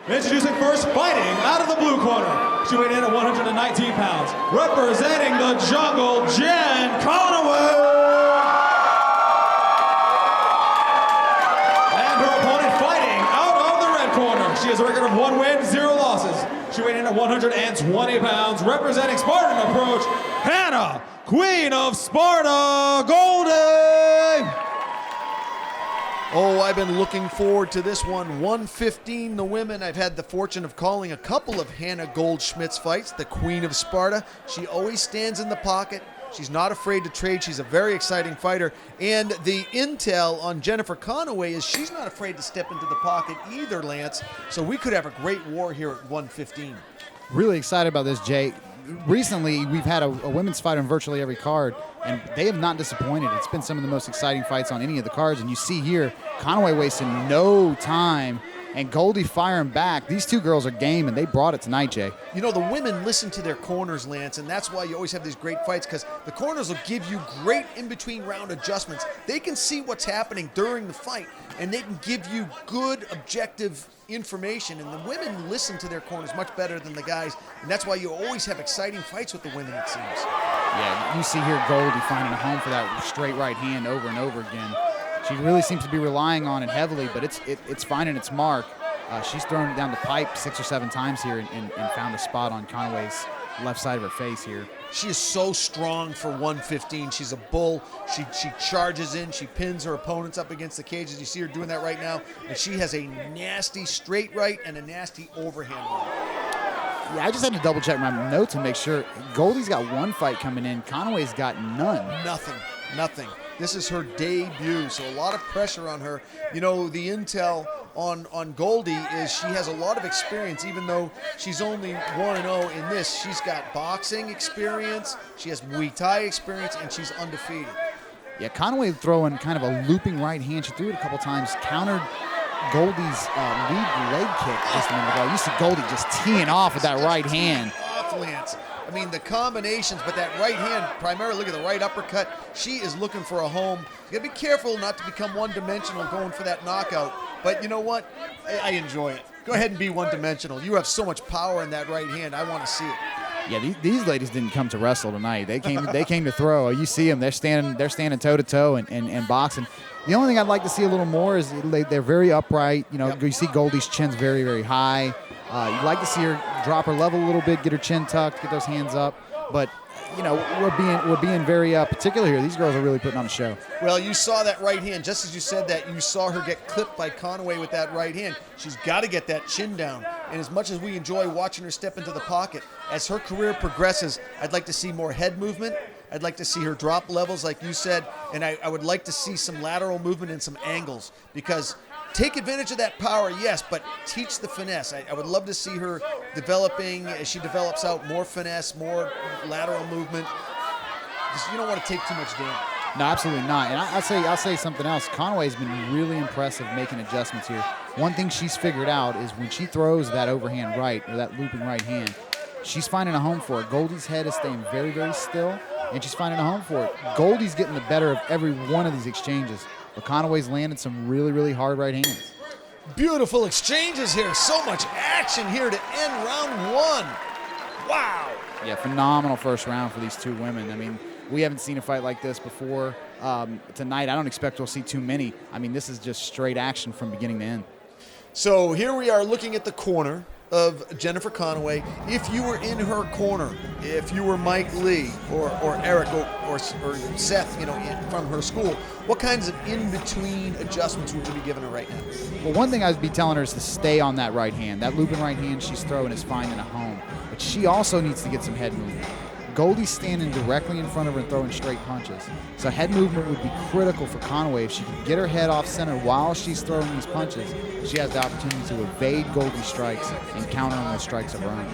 Introducing first, fighting out of the blue corner. She weighed in at 119 pounds. Representing the jungle, Jenn Conaway. And her opponent fighting out of the red corner. She has a record of 1 win, 0 losses. She weighed in at 120 pounds. Representing Spartan approach, Hannah, Queen of Sparta, Goldy. Oh, I've been looking forward to this one. 115, the women. I've had the fortune of calling a couple of Hannah Goldschmidt's fights, the Queen of Sparta. She always stands in the pocket. She's not afraid to trade. She's a very exciting fighter. And the intel on Jennifer Conaway is she's not afraid to step into the pocket either, Lance. So we could have a great war here at 115. Really excited about this, Jay. Recently, we've had a women's fight on virtually every card, and they have not disappointed. It's been some of the most exciting fights on any of the cards, and you see here, Conaway wasting no time, and Goldy firing back. These two girls are game, and they brought it tonight, Jay. You know, the women listen to their corners, Lance, and that's why you always have these great fights, because the corners will give you great in-between round adjustments. They can see what's happening during the fight, and they can give you good, objective information, and the women listen to their corners much better than the guys, and that's why you always have exciting fights with the women, it seems. Yeah, you see here Goldy finding a home for that straight right hand over and over again. She really seems to be relying on it heavily, but it's finding its mark. She's thrown it down the pipe 6 or 7 times here and found a spot on Conaway's left side of her face here. She is so strong for 115. She's a bull. She charges in. She pins her opponents up against the cages. You see her doing that right now. And she has a nasty straight right and a nasty overhand right. Yeah, I just had to double check my notes and make sure. Goldy's got 1 fight coming in. Conaway's got none. Nothing. This is her debut, so a lot of pressure on her. You know, the intel on Goldy is she has a lot of experience, even though she's only 1-0 in this. She's got boxing experience, she has Muay Thai experience, and she's undefeated. Yeah, Conaway throwing kind of a looping right hand. She threw it a couple times, countered Goldy's lead leg kick just a minute ago. You see Goldy just teeing off with that right hand. Lance. I mean, the combinations, but that right hand, primarily, look at the right uppercut. She is looking for a home. You gotta be careful not to become one-dimensional going for that knockout. But you know what? I enjoy it. Go ahead and be one-dimensional. You have so much power in that right hand. I want to see it. Yeah, these ladies didn't come to wrestle tonight. They came to throw. You see them. They're standing toe-to-toe and boxing. The only thing I'd like to see a little more is they're very upright. You know, You see Goldy's chin's very, very high. You'd like to see her drop her level a little bit, get her chin tucked, get those hands up. But, you know, we're being very particular here. These girls are really putting on a show. Well, you saw that right hand. Just as you said that, you saw her get clipped by Conaway with that right hand. She's got to get that chin down. And as much as we enjoy watching her step into the pocket, as her career progresses, I'd like to see more head movement. I'd like to see her drop levels, like you said, and I would like to see some lateral movement and some angles, because take advantage of that power, yes, but teach the finesse. I would love to see her developing, as she develops out, more finesse, more lateral movement. Just, you don't want to take too much damage. No, absolutely not. And I'll say something else. Conaway's been really impressive making adjustments here. One thing she's figured out is when she throws that overhand right, or that looping right hand, she's finding a home for it. Goldy's head is staying very, very still, and she's finding a home for it. Goldy's getting the better of every one of these exchanges, but Conaway's landed some really, really hard right hands. Beautiful exchanges here. So much action here to end round 1. Wow. Yeah, phenomenal first round for these two women. I mean, we haven't seen a fight like this before. Tonight, I don't expect we'll see too many. I mean, this is just straight action from beginning to end. So here we are looking at the corner of Jennifer Conaway. If you were in her corner, if you were Mike Lee or Eric or Seth, you know, from her school, what kinds of in-between adjustments would you be giving her right now? Well, one thing I'd be telling her is to stay on that right hand. That looping right hand she's throwing is finding a home, but she also needs to get some head movement. Goldy's standing directly in front of her and throwing straight punches. So head movement would be critical for Conaway. If she can get her head off center while she's throwing these punches, she has the opportunity to evade Goldy's strikes and counter on those strikes of her own.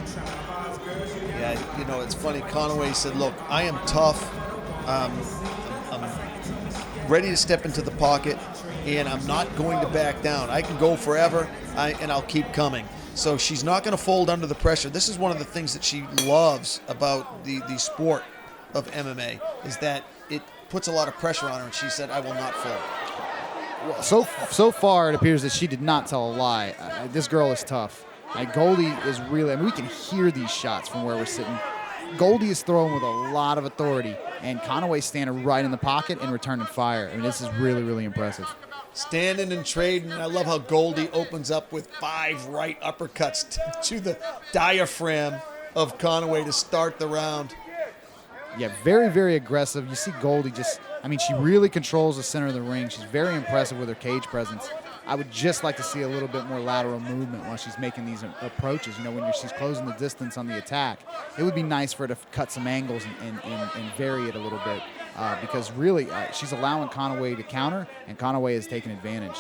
Yeah, you know, it's funny. Conaway said, look, I am tough. I'm ready to step into the pocket, and I'm not going to back down. I can go forever, and I'll keep coming. So she's not going to fold under the pressure. This is one of the things that she loves about the sport of MMA, is that it puts a lot of pressure on her, and she said, I will not fold. Well, so far, it appears that she did not tell a lie. This girl is tough. Goldy is really, we can hear these shots from where we're sitting. Goldy is throwing with a lot of authority, and Conaway standing right in the pocket and returning fire. This is really, really impressive. Standing and trading. I love how Goldy opens up with 5 right uppercuts to the diaphragm of Conaway to start the round. Yeah, very, very aggressive. You see Goldy she really controls the center of the ring. She's very impressive with her cage presence. I would just like to see a little bit more lateral movement while she's making these approaches. When she's closing the distance on the attack, it would be nice for her to cut some angles and vary it a little bit because really she's allowing Conaway to counter, and Conaway is taking advantage.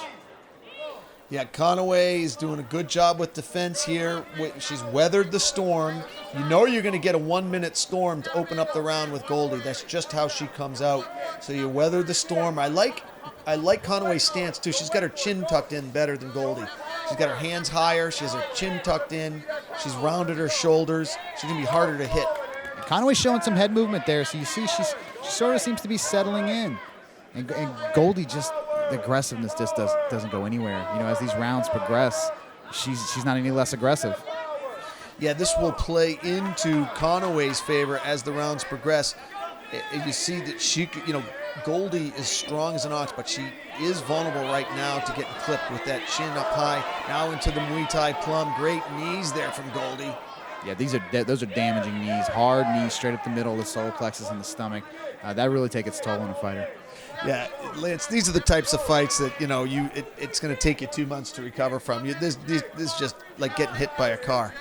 Yeah, Conaway is doing a good job with defense here. She's weathered the storm. You know you're going to get a 1-minute storm to open up the round with Goldy. That's just how she comes out. So you weather the storm. I like Conaway's stance too. She's got her chin tucked in better than Goldy. She's got her hands higher. She has her chin tucked in. She's rounded her shoulders. She's going to be harder to hit. Conaway's showing some head movement there. So you see she sort of seems to be settling in. And Goldy just, the aggressiveness just doesn't go anywhere. As these rounds progress, she's not any less aggressive. Yeah, this will play into Conaway's favor as the rounds progress. You see that Goldy is strong as an ox, but she is vulnerable right now to getting clipped with that chin up high. Now into the Muay Thai plum. Great knees there from Goldy. Yeah, those are damaging knees. Hard knees straight up the middle of the solar plexus and the stomach. That really takes its toll on a fighter. Yeah, Lance, these are the types of fights that, it's going to take you 2 months to recover from. This is just like getting hit by a car.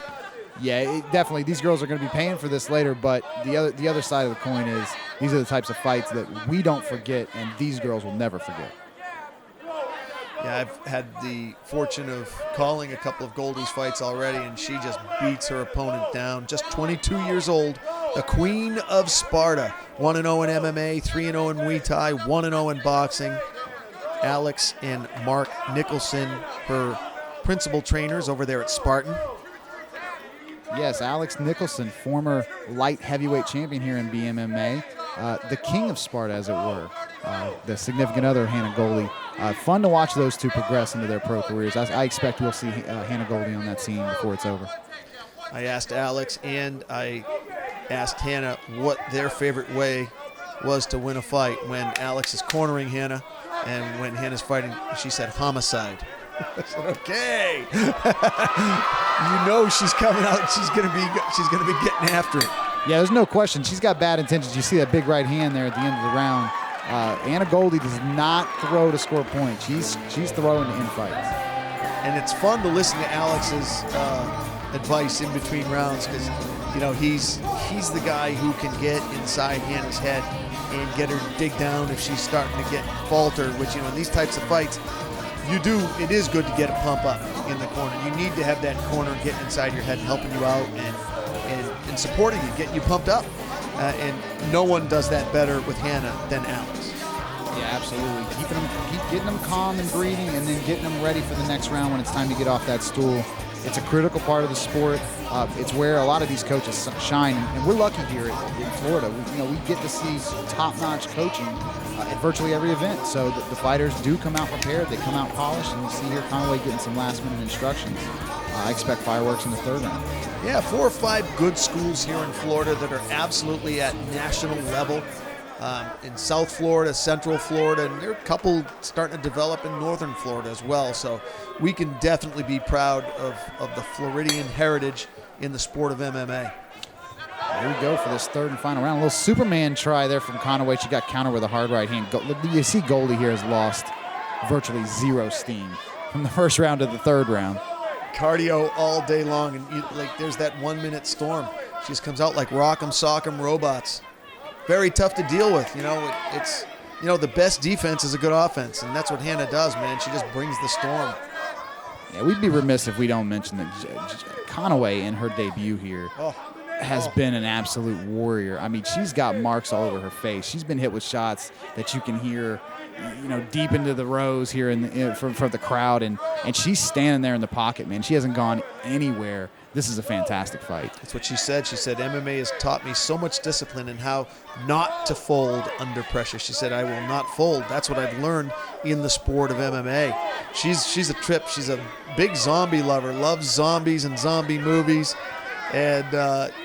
Yeah, definitely. These girls are going to be paying for this later, but the other side of the coin is these are the types of fights that we don't forget, and these girls will never forget. Yeah, I've had the fortune of calling a couple of Goldy's fights already, and she just beats her opponent down. Just 22 years old, the Queen of Sparta. 1-0 in MMA, 3-0 in Muay Thai, 1-0 in boxing. Alex and Mark Nicholson, her principal trainers over there at Spartan. Yes, Alex Nicholson, former light heavyweight champion here in BMMA, the king of Sparta, as it were. The significant other, Hannah Goldy. Fun to watch those two progress into their pro careers. I expect we'll see Hannah Goldy on that scene before it's over. I asked Alex and I asked Hannah what their favorite way was to win a fight. When Alex is cornering Hannah and when Hannah's fighting, she said homicide. I said, okay. She's coming out. She's gonna be getting after it. Yeah, there's no question. She's got bad intentions. You see that big right hand there at the end of the round. Hannah Goldy does not throw to score points. She's throwing to end fights. And it's fun to listen to Alex's advice in between rounds because he's the guy who can get inside Hannah's head and get her to dig down if she's starting to get falter. Which in these types of fights. It is good to get a pump up in the corner. You need to have that corner getting inside your head and helping you out and supporting you, getting you pumped up. And no one does that better with Hannah than Alex. Yeah, absolutely. Keep getting them calm and breathing and then getting them ready for the next round when it's time to get off that stool. It's a critical part of the sport. It's where a lot of these coaches shine, and we're lucky here in Florida. We get to see top-notch coaching at virtually every event. So the fighters do come out prepared. They come out polished, and we see here Conaway getting some last-minute instructions. I expect fireworks in the third round. Yeah, 4 or 5 good schools here in Florida that are absolutely at national level. In South Florida, Central Florida, and there are a couple starting to develop in Northern Florida as well. So we can definitely be proud of the Floridian heritage in the sport of MMA. Here we go for this third and final round. A little Superman try there from Conaway. She got countered with a hard right hand. You see Goldy here has lost virtually 0 steam from the first round to the third round. Cardio all day long, and there's that 1-minute storm. She just comes out like rock'em sock'em robots. Very tough to deal with. It's the best defense is a good offense, and that's what Hannah does, man. She just brings the storm. Yeah, we'd be remiss if we don't mention that Conaway in her debut here has been an absolute warrior. She's got marks all over her face. She's been hit with shots that you can hear deep into the rows here for the crowd, and she's standing there in the pocket, man. She hasn't gone anywhere. This is a fantastic fight. That's what she said. She said, MMA has taught me so much discipline and how not to fold under pressure. She said, I will not fold. That's what I've learned in the sport of MMA. She's a trip. She's a big zombie lover, loves zombies and zombie movies. And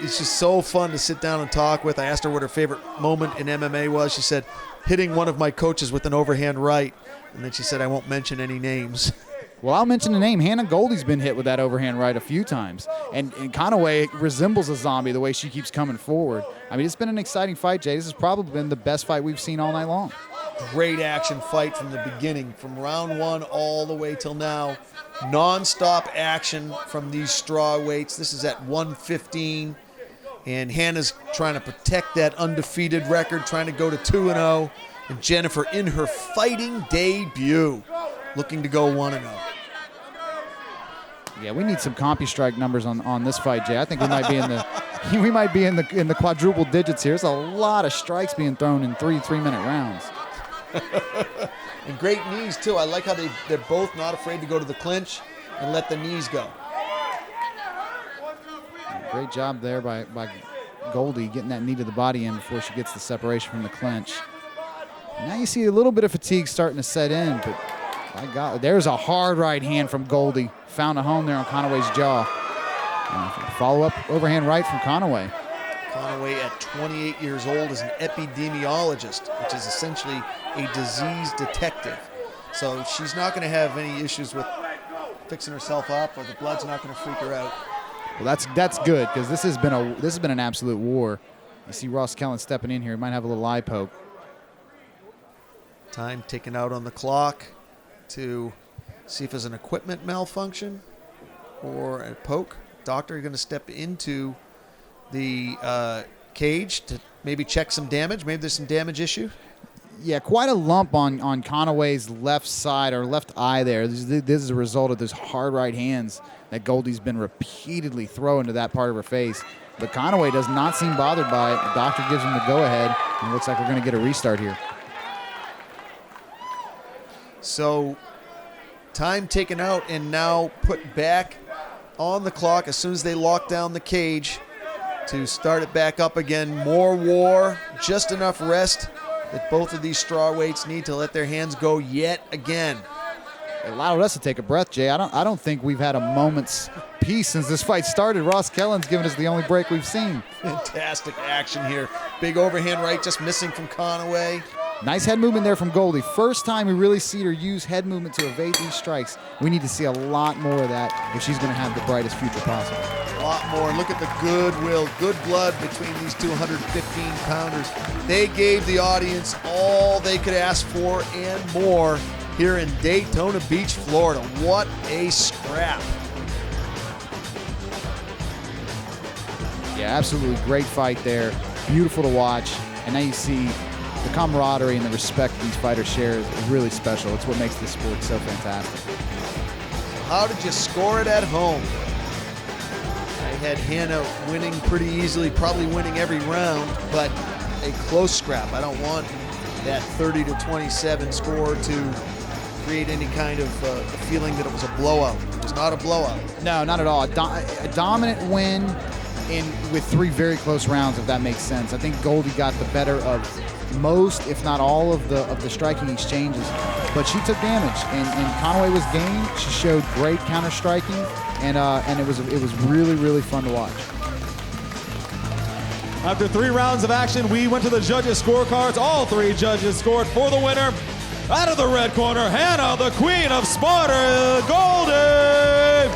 it's just so fun to sit down and talk with. I asked her what her favorite moment in MMA was. She said, hitting one of my coaches with an overhand right. And then she said, I won't mention any names. Well, I'll mention the name. Hannah Goldy's been hit with that overhand right a few times. And Conaway resembles a zombie the way she keeps coming forward. I mean, it's been an exciting fight, Jay. This has probably been the best fight we've seen all night long. Great action fight from the beginning, from round one all the way till now. Non-stop action from these straw weights. This is at 115. And Hannah's trying to protect that undefeated record, trying to go to 2-0. And Jennifer in her fighting debut, looking to go 1-0. Yeah, we need some CompuStrike numbers on this fight, Jay. I think we might be in the quadruple digits here. There's a lot of strikes being thrown in three-minute rounds. And great knees too. I like how they're both not afraid to go to the clinch and let the knees go. Great job there by Goldy getting that knee to the body in before she gets the separation from the clinch. Now you see a little bit of fatigue starting to set in, but my God, there's a hard right hand from Goldy. Found a home there on Conaway's jaw. And follow-up overhand right from Conaway. Conaway at 28 years old is an epidemiologist, which is essentially a disease detective. So she's not going to have any issues with fixing herself up, or the blood's not going to freak her out. Well, that's good, because this has been an absolute war. You see Ross Kellen stepping in here. He might have a little eye poke. Time ticking out on the clock to see if there's an equipment malfunction or a poke. Doctor, you're going to step into the cage to maybe check some damage. Maybe there's some damage issue. Yeah, quite a lump on Conaway's left side or left eye there. This is a result of those hard right hands that Goldy's been repeatedly throwing to that part of her face. But Conaway does not seem bothered by it. The doctor gives him the go-ahead, and it looks like we're going to get a restart here. So time taken out and now put back on the clock as soon as they lock down the cage to start it back up again. More war, just enough rest that both of these straw weights need to let their hands go yet again. It allowed us to take a breath, Jay. I don't think we've had a moment's peace since this fight started. Ross Kellen's given us the only break we've seen. Fantastic action here. Big overhand right just missing from Conaway. Nice head movement there from Goldy. First time we really see her use head movement to evade these strikes. We need to see a lot more of that if she's going to have the brightest future possible. A lot more. Look at the goodwill, good blood between these 215-pounders. They gave the audience all they could ask for and more here in Daytona Beach, Florida. What a scrap. Yeah, absolutely great fight there. Beautiful to watch. And now you see the camaraderie and the respect these fighters share is really special. It's what makes this sport so fantastic. How did you score it at home? I had Hannah winning pretty easily, probably winning every round, but a close scrap. I don't want that 30-27 score to create any kind of feeling that it was a blowout. It was not a blowout. No, not at all. A dominant win with three very close rounds, if that makes sense. I think Goldy got the better of most, if not all, of the striking exchanges, but she took damage, and Conaway was game. She showed great counter striking, and it was really, really fun to watch. After 3 rounds of action, we went to the judges' scorecards. All 3 judges scored for the winner. Out of the red corner, Hannah, the Queen of Sparta, Goldy.